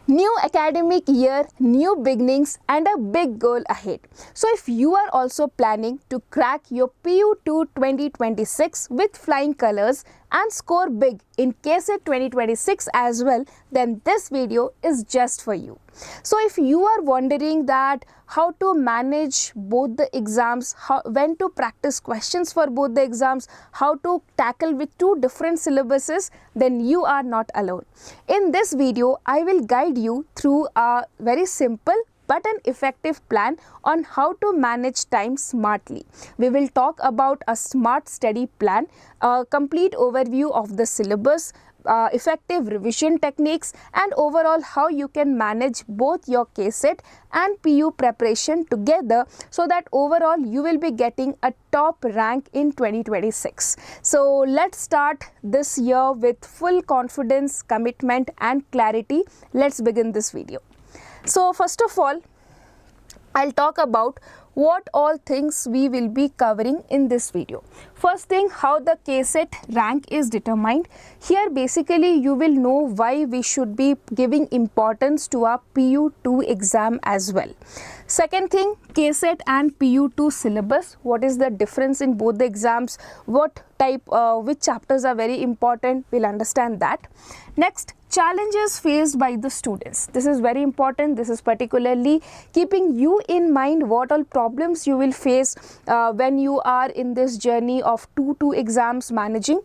New academic year, new beginnings and a big goal ahead. So if you are also planning to crack your PU2 2026 with flying colors and score big in KCET 2026 as well, then this video is just for you. So if you are wondering that how to manage both the exams, when to practice questions for both the exams, how to tackle with two different syllabuses, then you are not alone. In this video, I will guide you through a very simple but an effective plan on how to manage time smartly. We will talk about a smart study plan, a complete overview of the syllabus, effective revision techniques, and overall how you can manage both your KCET and PU preparation together so that overall you will be getting a top rank in 2026. So let's start this year with full confidence, commitment and clarity. Let's begin this video. So first of all, I'll talk about what all things we will be covering in this video. First thing, how the KCET rank is determined. Here basically you will know why we should be giving importance to our PU2 exam as well. Second thing, KCET and PU2 syllabus. What is the difference in both the exams? What type, which chapters are very important? We'll understand that. Next, challenges faced by the students. This is very important. This is particularly keeping you in mind what all problems you will face when you are in this journey of two exams managing.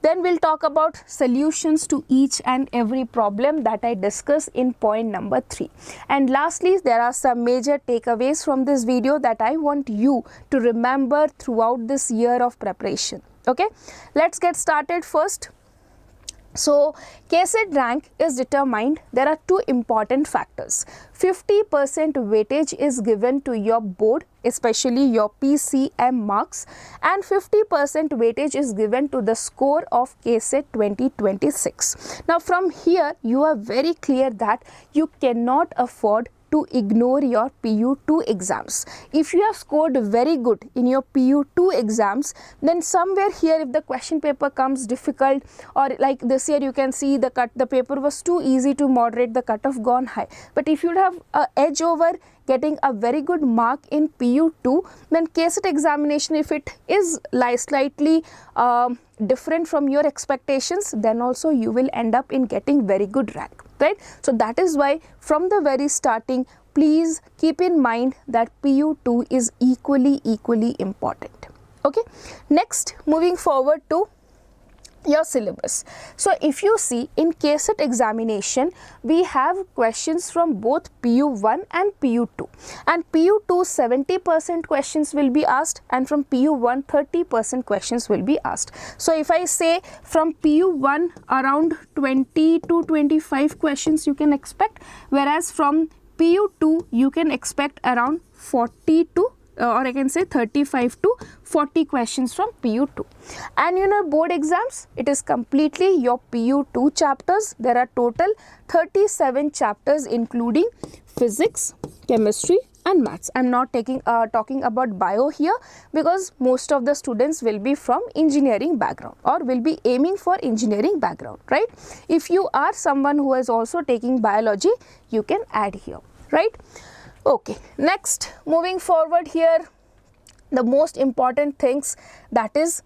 Then we'll talk about solutions to each and every problem that I discuss in point number 3. And lastly, there are some major takeaways from this video that I want you to remember throughout this year of preparation. Okay, let's get started first. So, KCET rank is determined. There are two important factors. 50% weightage is given to your board, especially your PCM marks, and 50% weightage is given to the score of KCET 2026. Now, from here, you are very clear that you cannot afford to ignore your PU2 exams. If you have scored very good in your PU2 exams, then somewhere here if the question paper comes difficult, or like this year you can see the paper was too easy to moderate, the cutoff gone high. But if you have an edge over getting a very good mark in PU2, then KCET examination, if it is slightly different from your expectations, then also you will end up in getting very good rank, right? So that is why from the very starting, please keep in mind that PU2 is equally important. Okay, next, moving forward to your syllabus. So if you see in KCET examination, we have questions from both PU1 and PU2, and PU2 70% questions will be asked, and from PU1 30% questions will be asked. So if I say from PU1 around 20 to 25 questions you can expect, whereas from PU2 you can expect around 40 to or I can say 35 to 40 questions from PU2. And you know, board exams, it is completely your PU2 chapters. There are total 37 chapters including physics, chemistry and maths. I'm not talking about bio here because most of the students will be from engineering background or will be aiming for engineering background, right? If you are someone who is also taking biology, you can add here, right? Okay, next, moving forward here, the most important things, that is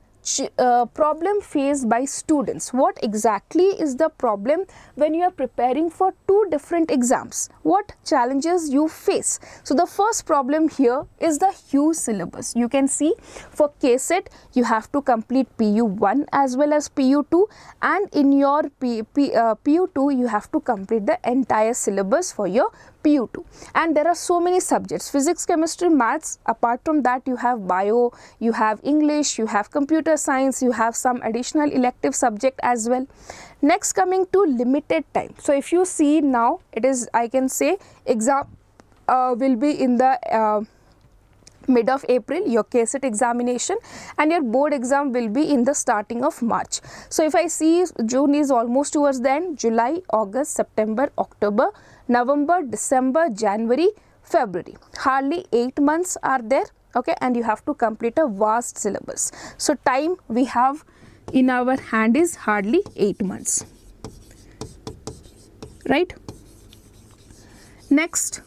problem faced by students. What exactly is the problem when you are preparing for two different exams? What challenges you face? So the first problem here is the huge syllabus. You can see for KCET you have to complete PU1 as well as PU2, and in your PU2 you have to complete the entire syllabus for your PU2. And there are so many subjects: physics, chemistry, maths. Apart from that, you have bio, you have English, you have computer science, you have some additional elective subject as well. Next, coming to limited time. So if you see now, it is, I can say, exam will be in the mid of April, your KCET examination, and your board exam will be in the starting of March. So if I see June is almost towards the end, July, August, September, October, November, December, January, February, hardly 8 months are there, okay, and you have to complete a vast syllabus. So time we have in our hand is hardly 8 months, right? Next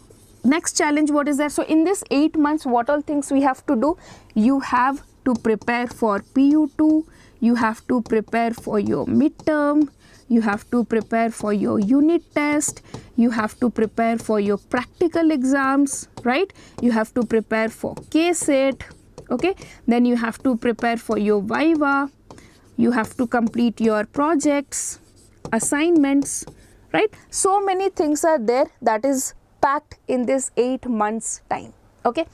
challenge, what is there? So in this 8 months, what all things we have to do? You have to prepare for PU2, you have to prepare for your midterm, you have to prepare for your unit test, you have to prepare for your practical exams, right? You have to prepare for KCET, okay? Then you have to prepare for your Viva, you have to complete your projects, assignments, right? So many things are there that is packed in this 8 months time. Okay,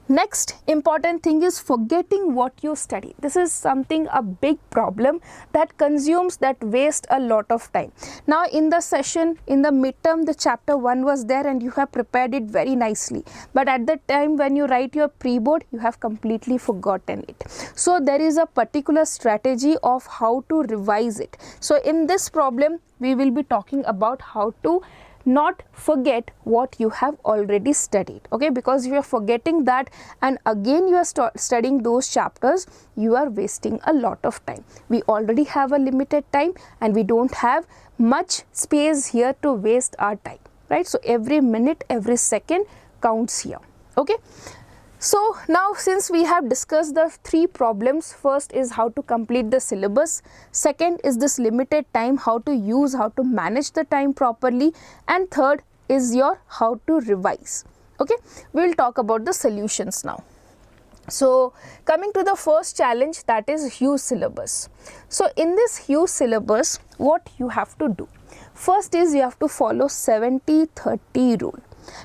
next important thing is forgetting what you study. This is something, a big problem that consumes, that waste a lot of time. Now in the session, in the midterm, the chapter 1 was there and you have prepared it very nicely, but at the time when you write your pre-board, you have completely forgotten it. So there is a particular strategy of how to revise it. So in this problem, we will be talking about how to not forget what you have already studied, okay? Because if you are forgetting that and again you are studying those chapters, you are wasting a lot of time. We already have a limited time and we don't have much space here to waste our time, right? So every minute, every second counts here, okay? So now since we have discussed the 3 problems, first is how to complete the syllabus, second is this limited time, how to use, how to manage the time properly, and third is your how to revise, okay? We will talk about the solutions now. So coming to the first challenge, that is huge syllabus. So in this huge syllabus, what you have to do? First is you have to follow 70-30 rule.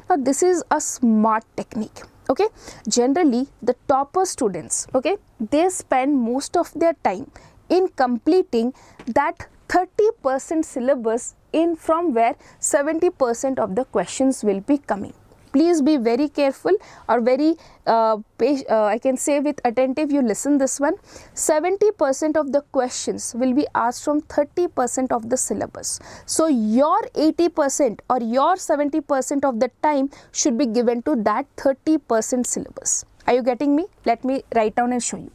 Now this is a smart technique. Okay, generally the topper students, okay, they spend most of their time in completing that 30% syllabus in from where 70% of the questions will be coming. Please be very careful or very I can say with attentive, you listen this one. 70% of the questions will be asked from 30% of the syllabus. So your 80% or your 70% of the time should be given to that 30% syllabus. Are you getting me? Let me write down and show you.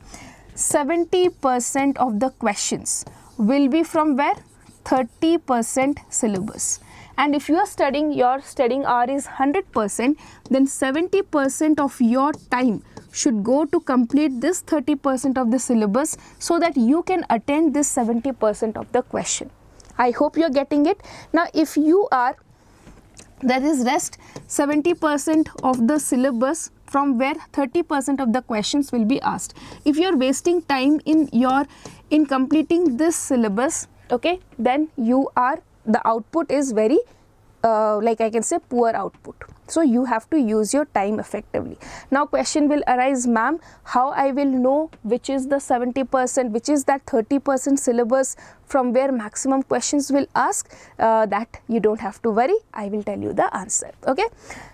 70% of the questions will be from where? 30% syllabus. And if you are studying, your studying hour is 100%, then 70% of your time should go to complete this 30% of the syllabus so that you can attend this 70% of the question. I hope you are getting it. Now if you are, there is rest 70% of the syllabus from where 30% of the questions will be asked. If you are wasting time in completing this syllabus, okay, then you are, the output is very like I can say poor output. So you have to use your time effectively. Now question will arise, ma'am, how I will know which is the 70%, which is that 30% syllabus from where maximum questions will ask? That you don't have to worry, I will tell you the answer, okay?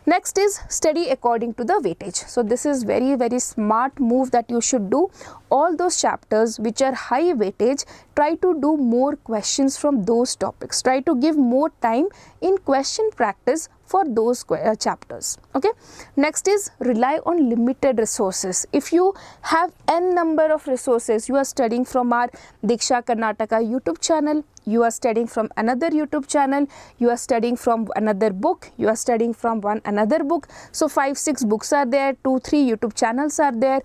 Next is study according to the weightage. So this is very, very smart move that you should do. All those chapters which are high weightage, try to do more questions from those topics. Try to give more time in question practice for those chapters, okay? Next is rely on limited resources. If you have n number of resources, you are studying from our Diksha Karnataka YouTube channel, you are studying from another YouTube channel, you are studying from another book, you are studying from another book. So 5-6 books are there, 2-3 YouTube channels are there.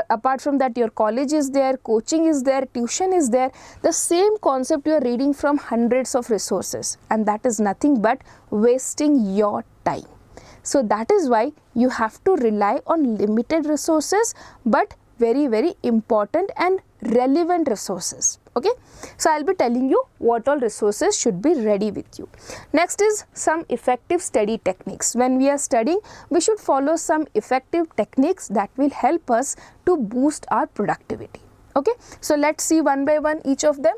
Apart from that, your college is there, coaching is there, tuition is there. The same concept you are reading from hundreds of resources, and that is nothing but wasting your time. So that is why you have to rely on limited resources, but very, very important and relevant resources, okay? So I'll be telling you what all resources should be ready with you. Next is some effective study techniques. When we are studying, we should follow some effective techniques that will help us to boost our productivity, okay? So let's see one by one each of them.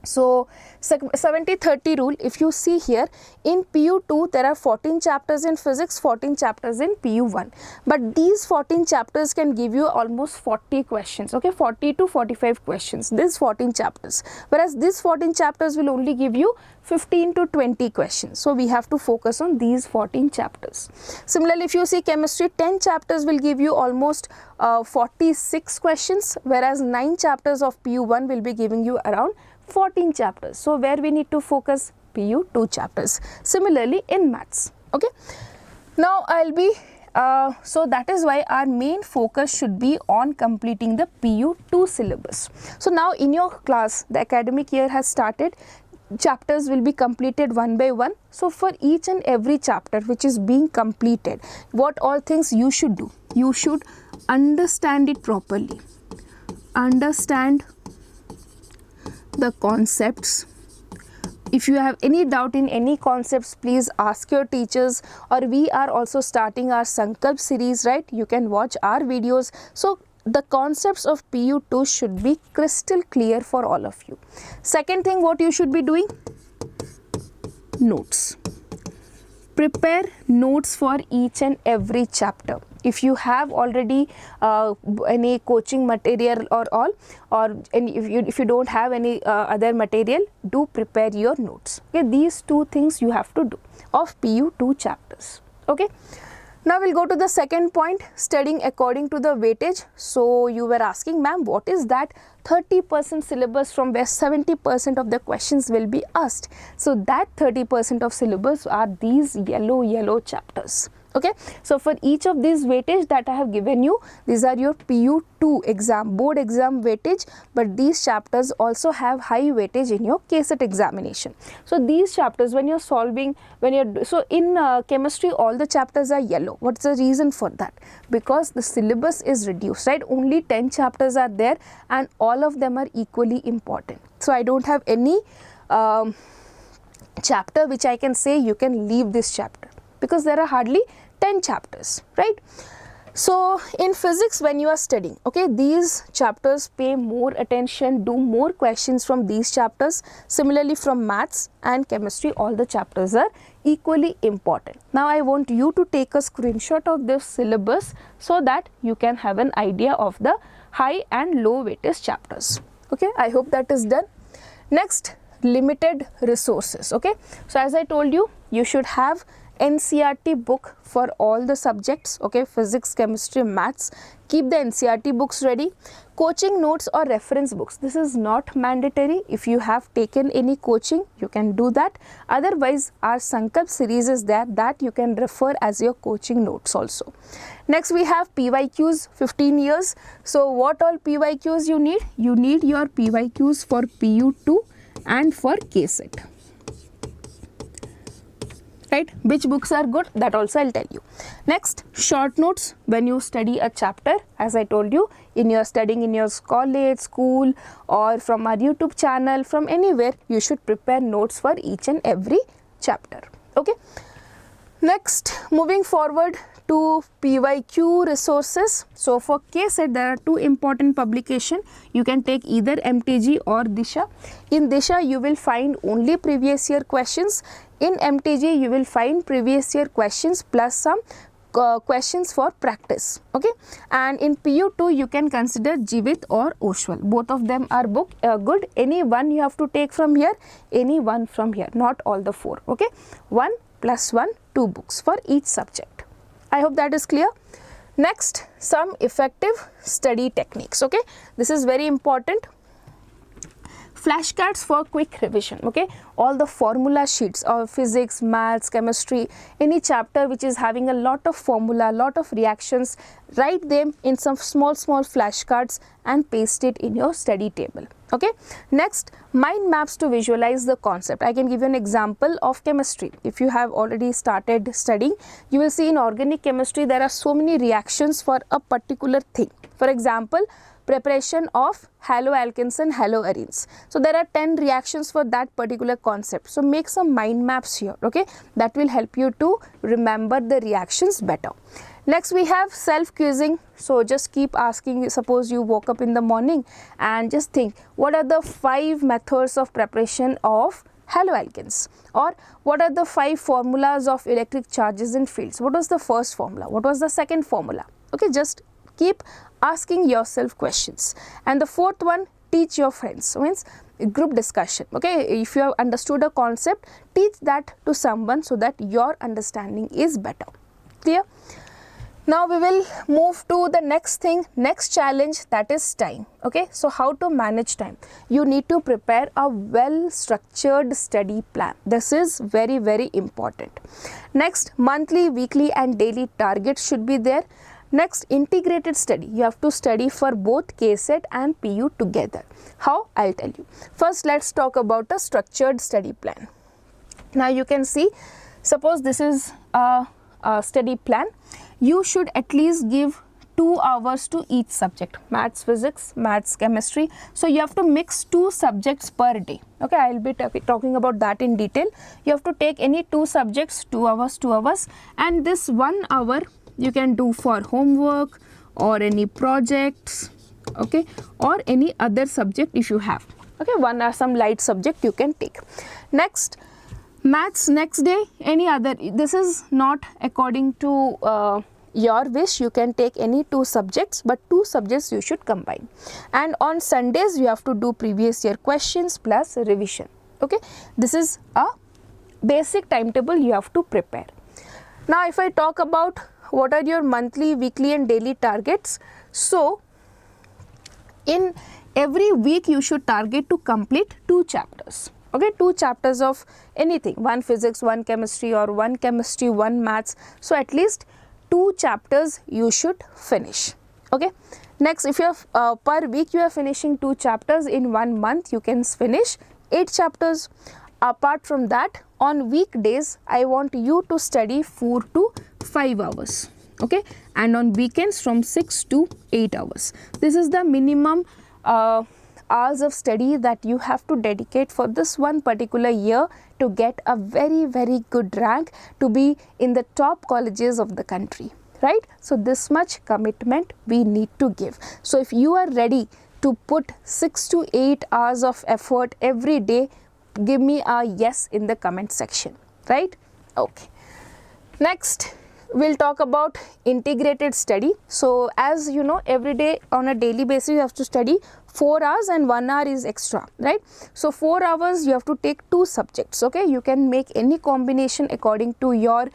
So 70-30 rule, if you see here, in PU2 there are 14 chapters in physics, 14 chapters in PU1, but these 14 chapters can give you almost 40 questions, okay, 40 to 45 questions, these 14 chapters, whereas these 14 chapters will only give you 15 to 20 questions. So we have to focus on these 14 chapters. Similarly, if you see chemistry, 10 chapters will give you almost 46 questions, whereas 9 chapters of PU1 will be giving you around 14 chapters. So where we need to focus? PU2 chapters. Similarly in maths. Okay. Now I'll be so that is why our main focus should be on completing the PU2 syllabus. So now in your class, the academic year has started. Chapters will be completed one by one. So for each and every chapter which is being completed, what all things you should do? You should understand it properly. Understand the concepts. If you have any doubt in any concepts, please ask your teachers, or we are also starting our Sankalp series, right? You can watch our videos. So the concepts of PU2 should be crystal clear for all of you. Second thing, what you should be doing? Notes. Prepare notes for each and every chapter. If you have already any coaching material or all, or if you don't have any other material, do prepare your notes. Okay, these two things you have to do of PU2 chapters. Okay. Now we'll go to the second point, studying according to the weightage. So you were asking, ma'am, what is that 30% syllabus from where 70% of the questions will be asked? So that 30% of syllabus are these yellow chapters. Okay, so for each of these weightage that I have given you, these are your PU2 exam, board exam weightage, but these chapters also have high weightage in your KCET examination. So these chapters, when you're solving, so in chemistry, all the chapters are yellow. What's the reason for that? Because the syllabus is reduced, right? Only 10 chapters are there and all of them are equally important. So I don't have any chapter which I can say you can leave this chapter, because there are hardly 10 chapters, right? So in physics, when you are studying, okay, these chapters pay more attention, do more questions from these chapters. Similarly from maths and chemistry, all the chapters are equally important. Now I want you to take a screenshot of this syllabus so that you can have an idea of the high and low weightage chapters. Okay, I hope that is done. Next, limited resources. Okay, so as I told you, you should have NCERT book for all the subjects, okay, physics, chemistry, maths. Keep the NCERT books ready. Coaching notes or reference books, this is not mandatory. If you have taken any coaching, you can do that. Otherwise, our Sankalp series is there that you can refer as your coaching notes also. Next, we have PYQs, 15 years. So what all PYQs you need? You need your PYQs for PU2 and for KCET. Right, which books are good, that also I'll tell you. Next, short notes when you study a chapter. As I told you, in your studying in your college, school, or from our YouTube channel, from anywhere, you should prepare notes for each and every chapter. Okay. Next, moving forward to PYQ resources. So for KCET, there are two important publications. You can take either MTG or Disha. In Disha, you will find only previous year questions. In MTG, you will find previous year questions plus some questions for practice. Okay, and in PU2, you can consider Jivit or Oshwal. Both of them are good. Any one you have to take from here, any one from here, not all the four. Okay, 1 + 1, 2 books for each subject. I hope that is clear. Next, some effective study techniques. Okay, this is very important. Flashcards for quick revision. Okay, all the formula sheets of physics, maths, chemistry, any chapter which is having a lot of formula, lot of reactions, write them in some small flashcards and paste it in your study table. Okay, next, mind maps to visualize the concept. I can give you an example of chemistry. If you have already started studying, you will see in organic chemistry there are so many reactions for a particular thing. For example, preparation of haloalkanes and haloarenes. So there are 10 reactions for that particular concept. So make some mind maps here. Okay, that will help you to remember the reactions better. Next, we have self-quizzing. So just keep asking. Suppose you woke up in the morning and just think, what are the 5 methods of preparation of haloalkanes, or what are the 5 formulas of electric charges and fields? What was the first formula? What was the second formula? Okay, just keep asking yourself questions. And the fourth one, teach your friends. So means group discussion. Okay, if you have understood a concept, teach that to someone so that your understanding is better. Clear? Now we will move to the next thing, next challenge, that is time. Okay, so how to manage time? You need to prepare a well structured study plan. This is very, very important. Next, monthly, weekly and daily targets should be there. Next, integrated study. You have to study for both KCET and PU together. How? I'll tell you. First, let's talk about a structured study plan. Now you can see, suppose this is a study plan. You should at least give 2 hours to each subject, maths, physics, maths, chemistry. So you have to mix 2 subjects per day. Okay, I will be talking about that in detail. You have to take any 2 subjects, 2 hours, and this 1 hour you can do for homework or any projects, okay, or any other subject if you have. Okay, one or some light subject you can take. Next, maths next day, any other. This is not according to your wish. You can take any 2 subjects, but 2 subjects you should combine. And on Sundays you have to do previous year questions plus revision. Okay, this is a basic timetable you have to prepare. Now if I talk about what are your monthly, weekly and daily targets, so in every week you should target to complete 2 chapters. Okay, 2 chapters of anything, 1 physics, 1 chemistry, or 1 chemistry, 1 maths. So at least 2 chapters you should finish. Okay, next, if you have per week you are finishing 2 chapters, in 1 month you can finish 8 chapters. Apart from that, on weekdays I want you to study 4 to 5 hours. Okay, and on weekends from 6 to 8 hours. This is the minimum hours of study that you have to dedicate for this one particular year to get a very, very good rank, to be in the top colleges of the country, right? So this much commitment we need to give. So if you are ready to put 6 to 8 hours of effort every day, give me a yes in the comment section, right? Okay, next we'll talk about integrated study. So as you know, every day on a daily basis you have to study 4 hours and 1 hour is extra, right? So 4 hours you have to take 2 subjects. Okay, you can make any combination according to your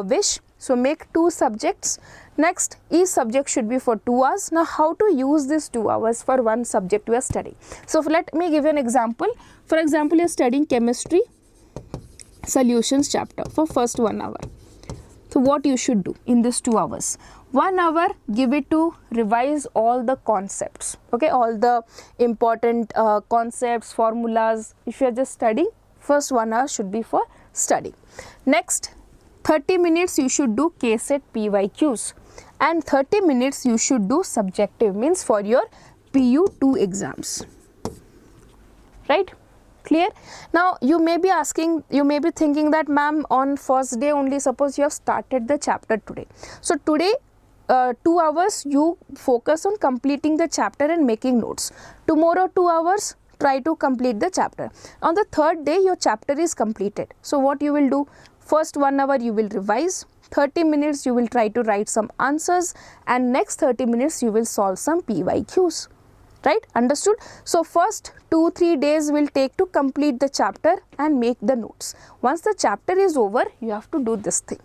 wish. So make 2 subjects. Next, each subject should be for 2 hours. Now how to use this 2 hours for one subject you are studying? So let me give you an example. For example, you are studying chemistry solutions chapter for first 1 hour. So what you should do in this 2 hours? 1 hour, give it to revise all the concepts. Okay, all the important concepts, formulas. If you are just studying, first 1 hour should be for study. Next, 30 minutes you should do KCET PYQs, and 30 minutes you should do subjective, means for your PU2 exams, right? Clear? Now you may be asking, you may be thinking that ma'am, on first day only, suppose you have started the chapter today. So today 2 hours you focus on completing the chapter and making notes. Tomorrow 2 hours try to complete the chapter. On the 3rd day your chapter is completed. So what you will do? First 1 hour you will revise, 30 minutes you will try to write some answers, and next 30 minutes you will solve some PYQs. Right? Understood? So first 2-3 days will take to complete the chapter and make the notes. Once the chapter is over, you have to do this thing.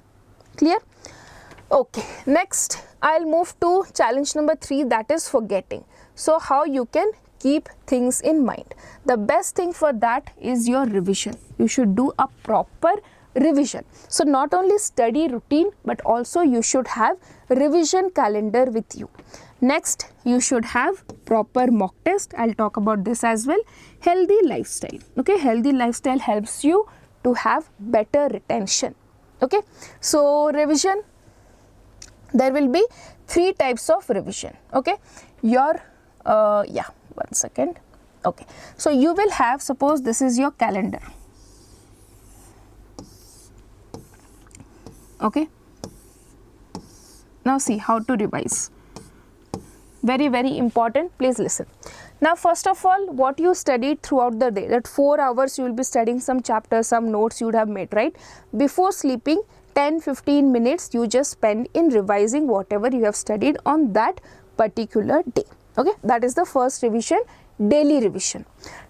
Clear? Okay. Next, I'll move to challenge number 3, that is forgetting. So how you can keep things in mind? The best thing for that is your revision. You should do a proper revision. So not only study routine, but also you should have revision calendar with you. Next, you should have proper mock test. I'll talk about this as well. Healthy lifestyle. Okay, healthy lifestyle helps you to have better retention. Okay, so revision, there will be 3 types of revision. Okay, your one second. Okay, so you will have, suppose this is your calendar. Okay, now see how to revise. Very, very important, please listen. Now first of all, what you studied throughout the day, that 4 hours you will be studying some chapters, some notes you would have made, right? Before sleeping, 10-15 minutes you just spend in revising whatever you have studied on that particular day. Okay, that is the first revision, daily revision.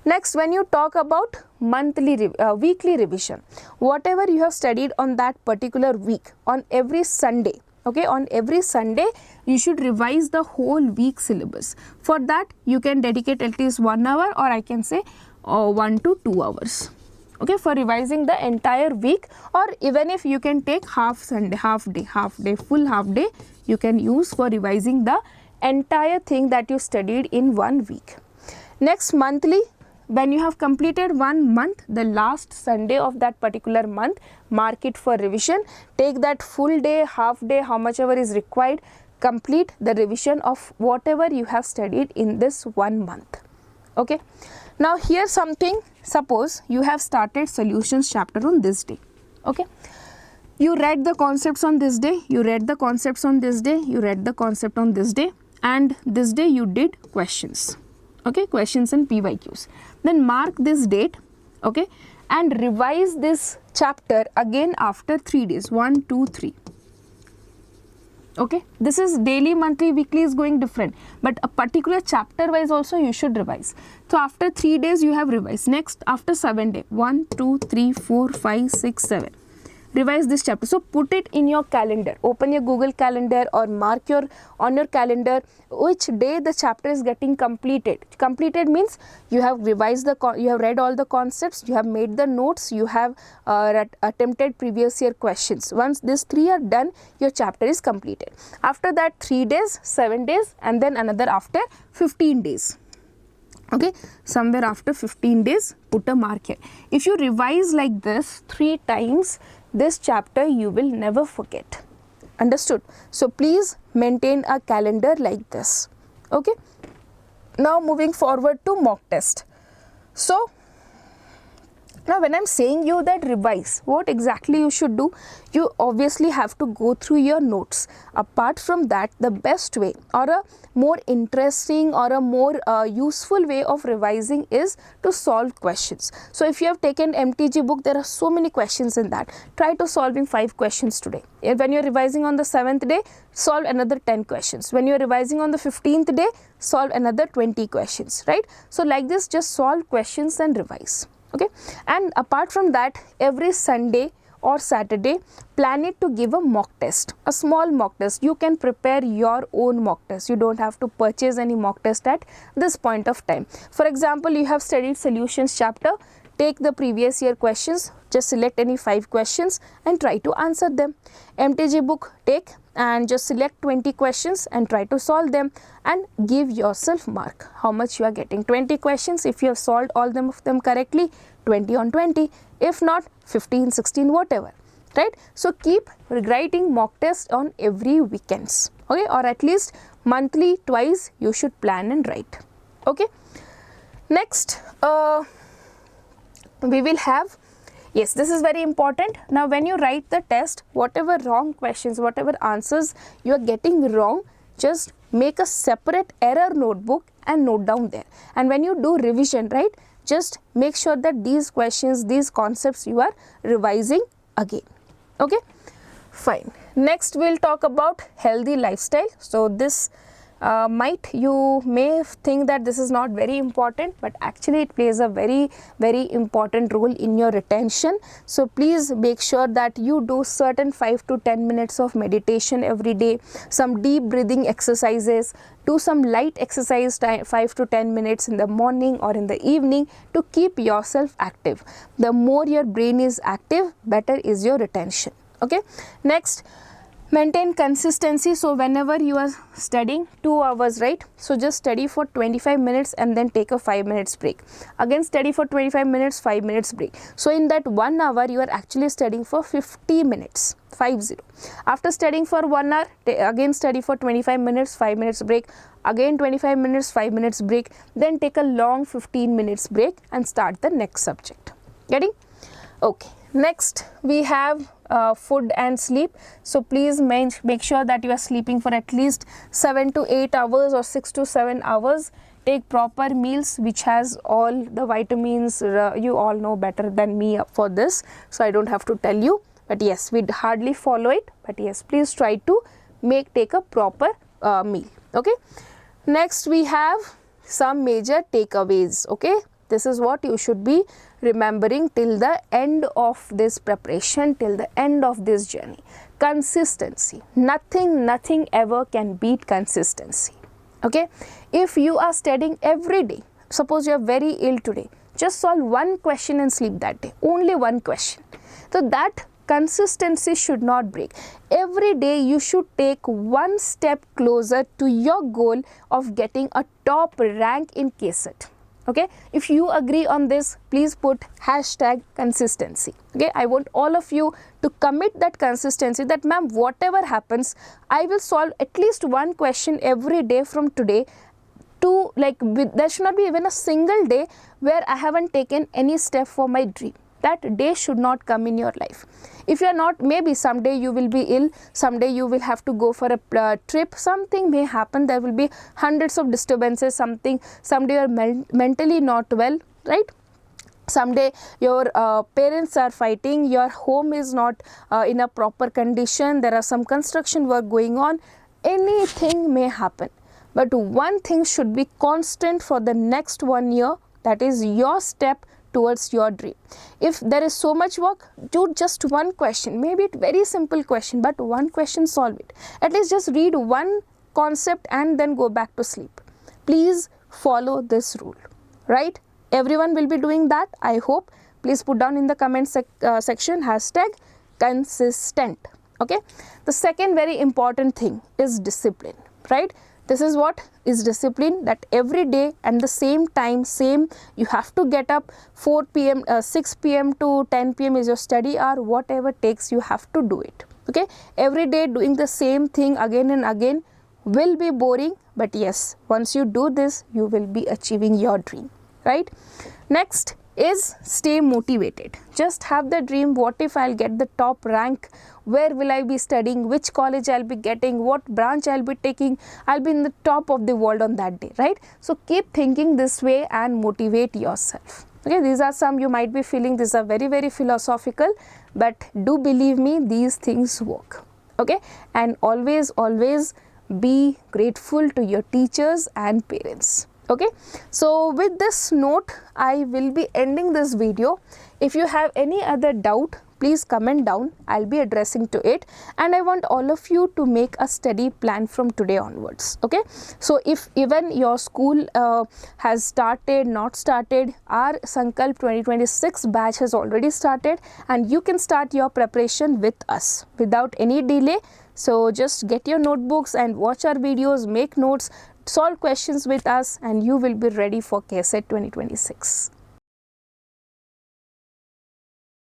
Next, when you talk about weekly revision, whatever you have studied on that particular week, on every Sunday, Okay, on every Sunday you should revise the whole week syllabus. For that you can dedicate at least 1 hour, or I can say 1 to 2 hours, okay, for revising the entire week. Or even if you can take half Sunday, half day, full half day you can use for revising the entire thing that you studied in 1 week. Next, monthly, when you have completed 1 month, the last Sunday of that particular month, mark it for revision. Take that full day, half day, how much ever is required, complete the revision of whatever you have studied in this 1 month. Okay. Now here's something, suppose you have started solutions chapter on this day. Okay. You read the concepts on this day, you read the concepts on this day, you read the concept on this day, and this day you did questions. Okay, questions and PYQs. Then mark this date, okay, and revise this chapter again after 3 days, 1, 2, 3. Okay, this is daily, monthly, weekly is going different, but a particular chapter wise also you should revise. So after 3 days you have revised. Next, after 7 days, 1, 2, 3, 4, 5, 6, 7. Revise this chapter. So put it in your calendar, open your Google calendar or mark on your calendar which day the chapter is getting completed. Completed means you have revised you have read all the concepts, you have made the notes, you have attempted previous year questions. Once these 3 are done, your chapter is completed. After that 3 days, 7 days, and then another after 15 days. Okay, somewhere after 15 days put a mark here. If you revise like this 3 times, this chapter you will never forget. Understood? So please maintain a calendar like this. Okay. Now moving forward to mock test. So now when I'm saying you that revise, what exactly you should do? You obviously have to go through your notes. Apart from that, the best way or a more interesting or a more useful way of revising is to solve questions. So if you have taken MTG book, there are so many questions in that. Try to solving 5 questions today. When you're revising on the 7th day, solve another 10 questions. When you're revising on the 15th day, solve another 20 questions, right? So like this, just solve questions and revise. Okay, and apart from that, every Sunday or Saturday, plan it to give a mock test, a small mock test. You can prepare your own mock test. You don't have to purchase any mock test at this point of time. For example, you have studied solutions chapter, take the previous year questions, just select any 5 questions and try to answer them. MTG book, take and just select 20 questions and try to solve them and give yourself mark how much you are getting. 20 questions, if you have solved all of them correctly, 20 on 20, if not 15, 16, whatever, right? So keep writing mock test on every weekends, okay, or at least monthly, twice you should plan and write. Okay, next we will have, yes, this is very important. Now when you write the test, whatever wrong questions, whatever answers you are getting wrong, just make a separate error notebook and note down there. And when you do revision, right, just make sure that these questions, these concepts you are revising again. Okay, fine. Next we'll talk about healthy lifestyle. So this you may think that this is not very important, but actually it plays a very important role in your retention. So please make sure that you do certain 5 to 10 minutes of meditation every day, some deep breathing exercises, do some light exercise 5 to 10 minutes in the morning or in the evening to keep yourself active. The more your brain is active, better is your retention. Okay, next, maintain consistency. So whenever you are studying 2 hours, right, so just study for 25 minutes and then take a 5 minutes break. Again study for 25 minutes, 5 minutes break. So in that 1 hour you are actually studying for 50 minutes, 50. After studying for 1 hour, again study for 25 minutes, 5 minutes break, again 25 minutes, 5 minutes break, then take a long 15 minutes break and start the next subject. Getting? Okay. Next we have food and sleep. So please make sure that you are sleeping for at least 7 to 8 hours or 6 to 7 hours. Take proper meals which has all the vitamins. You all know better than me for this, so I don't have to tell you, but yes, we hardly follow it, but yes, please try to take a proper meal. Okay, next we have some major takeaways. Okay, This is what you should be remembering till the end of this preparation, till the end of this journey. Consistency. Nothing ever can beat consistency. Okay? If you are studying every day, suppose you are very ill today, just solve one question and sleep that day. Only one question. So that consistency should not break. Every day you should take one step closer to your goal of getting a top rank in KCET. Okay, if you agree on this, please put hashtag consistency. Okay, I want all of you to commit that consistency, that ma'am, whatever happens, I will solve at least one question every day from today. To like, there should not be even a single day where I haven't taken any step for my dream. That day should not come in your life. If you are not, maybe someday you will be ill, someday you will have to go for a trip, something may happen, there will be hundreds of disturbances, someday you are mentally not well, right? Someday your parents are fighting, your home is not in a proper condition, there are some construction work going on, anything may happen. But one thing should be constant for the next 1 year, that is your step towards your dream. If there is so much work, do just one question, maybe it very simple question, but one question, solve it. At least just read one concept and then go back to sleep. Please follow this rule, right? Everyone will be doing that, I hope. Please put down in the comment section hashtag consistent. Okay, the second very important thing is discipline, right? This is what is discipline, that every day and the same time, you have to get up 4 p.m., 6 p.m. to 10 p.m. is your study hour, whatever takes, you have to do it. Okay, every day doing the same thing again and again will be boring, but yes, once you do this, you will be achieving your dream, right? Next is stay motivated. Just have the dream, what if I'll get the top rank, where will I be studying, which college I'll be getting, what branch I'll be taking, I'll be in the top of the world on that day, right? So keep thinking this way and motivate yourself. Okay, these are some, you might be feeling these are very philosophical, but do believe me, these things work. Okay, and always be grateful to your teachers and parents. Okay, so with this note, I will be ending this video. If you have any other doubt, please comment down, I'll be addressing to it, and I want all of you to make a study plan from today onwards. Okay, so if even your school has started, not started, our Sankalp 2026 batch has already started, and you can start your preparation with us without any delay. So just get your notebooks and watch our videos, make notes, solve questions with us, and you will be ready for KCET 2026.